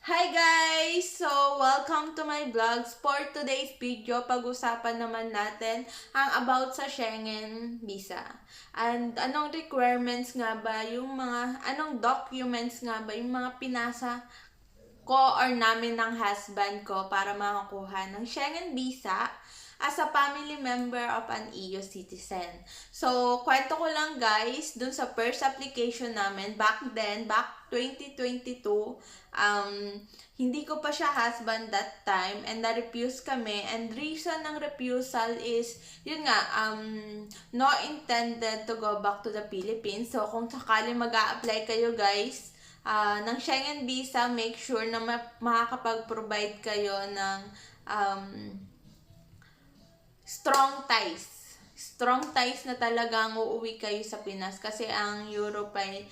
Hi guys! So, welcome to my vlogs. For today's video, pag-usapan naman natin ang about sa Schengen visa. And anong requirements nga ba, anong documents nga ba, yung mga pinasa ko or namin ng husband ko para makakuha ng Schengen visa as a family member of an EU citizen. So, kwento ko lang guys, dun sa first application namin, back 2022, hindi ko pa siya husband that time and na-refuse kami, and reason ng refusal is, yun nga, no intended to go back to the Philippines. So, kung sakali mag-a-apply kayo guys, ng Schengen visa, make sure na makakapag-provide kayo ng strong ties. Strong ties na talagang uuwi kayo sa Pinas kasi ang Europe ay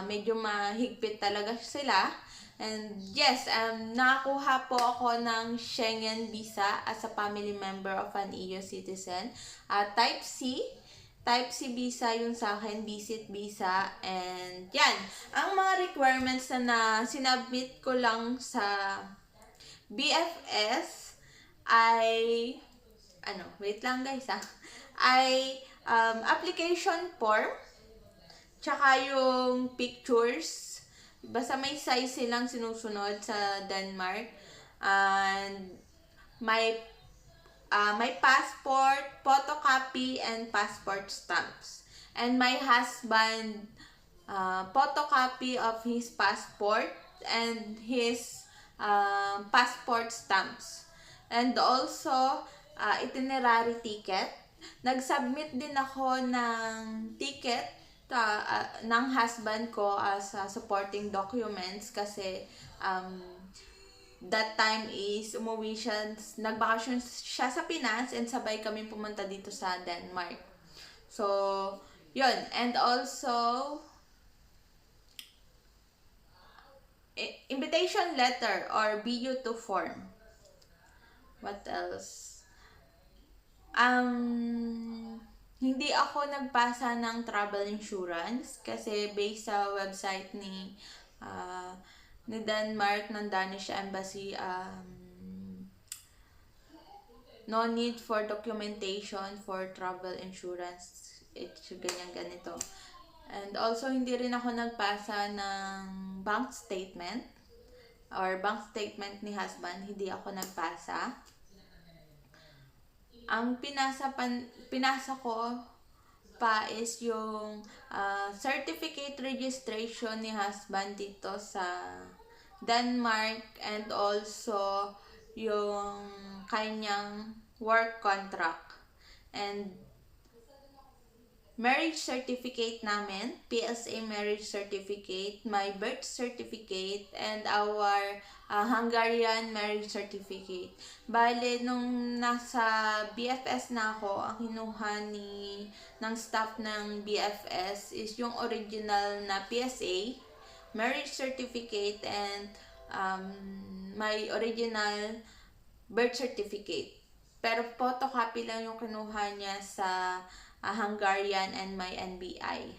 medyo mahigpit talaga sila. And yes, nakakuha po ako ng Schengen visa as a family member of an EU citizen. Type C. Type C visa yung sa akin, visit visa. And yan, ang mga requirements na sinubmit ko lang sa BFS ay wait lang guys ay application form, tsaka yung pictures. Basta may size silang sinusunod sa Denmark. And my passport, photocopy, and passport stamps. And my husband, photocopy of his passport and his passport stamps. And also, itinerary ticket. Nag-submit din ako ng ticket ng husband ko as supporting documents kasi that time is umuwi siya, nagbakasyon siya sa Pinas and sabay kami pumunta dito sa Denmark. So, yun. And also, invitation letter or BU2 form. What else? Hindi ako nagpasa ng travel insurance kasi based sa website ni Denmark, ng Danish Embassy, no need for documentation for travel insurance. It's ganito. And also, hindi rin ako nagpasa ng bank statement or bank statement ni husband. Hindi ako nagpasa. Ang pinasa ko pa is yung certificate registration ni husband dito sa Denmark, and also yung kanyang work contract and marriage certificate namin, PSA marriage certificate, my birth certificate, and our Hungarian marriage certificate. Bale, nung nasa BFS na ako, ang kinuha ng staff ng BFS is yung original na PSA, marriage certificate, and my original birth certificate. Pero photocopy lang yung kinuha niya sa Hungarian and my NBI.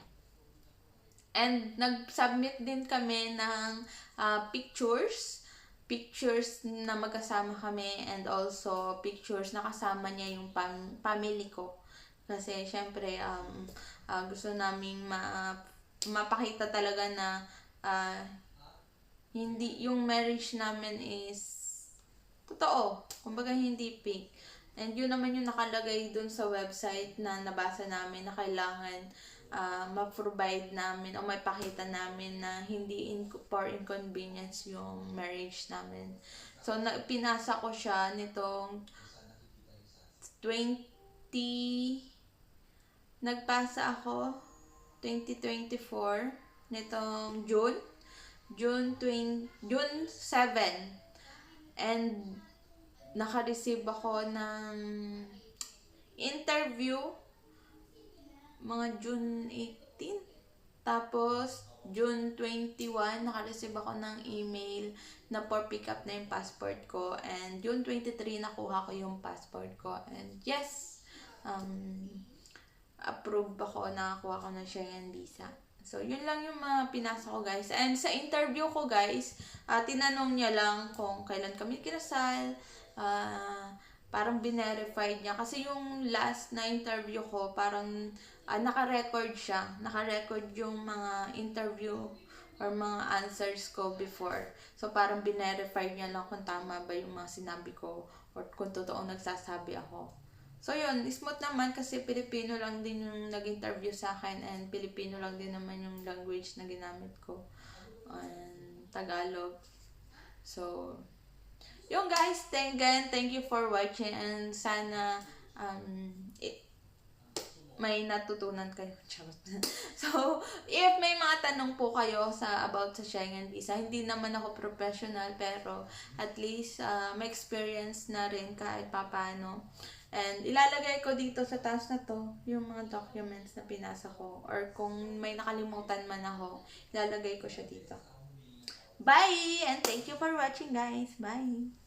And nag-submit din kami ng pictures na magkasama kami, and also pictures na kasama niya yung family ko. Kasi syempre gusto naming mapakita talaga na hindi yung marriage namin is totoo. Kumbaga hindi fake. And yun naman yung nakalagay dun sa website na nabasa namin na kailangan ma-provide namin o may pakita namin na hindi for inconvenience yung marriage namin. So, pinasa ko siya nitong 20... Nagpasa ako 2024 nitong June 7. And naka-receive ako ng interview mga June 18. Tapos June 21, naka-receive ako ng email na for pick up na yung passport ko. And June 23, nakuha ko yung passport ko. And yes, approve ako, nakakuha ko ng Schengen visa. So, yun lang yung mga pinasa ko, guys. And sa interview ko, guys, tinanong niya lang kung kailan kami kinasal. Parang binerified niya. Kasi yung last na interview ko, parang naka-record siya. Naka-record yung mga interview or mga answers ko before. So, parang binerified niya lang kung tama ba yung mga sinabi ko or kung totoo nagsasabi ako. So yun, smooth naman kasi Pilipino lang din yung nag-interview sa akin and Pilipino lang din naman yung language na ginamit ko. And Tagalog. So, yung guys, thank you for watching and sana may natutunan kayo. Charot. So, if may mga tanong po kayo about sa Schengen visa, hindi naman ako professional pero at least may experience na rin kahit papano. And ilalagay ko dito sa taas na to yung mga documents na pinasa ko or kung may nakalimutan man ako, ilalagay ko siya dito. Bye! And thank you for watching, guys. Bye!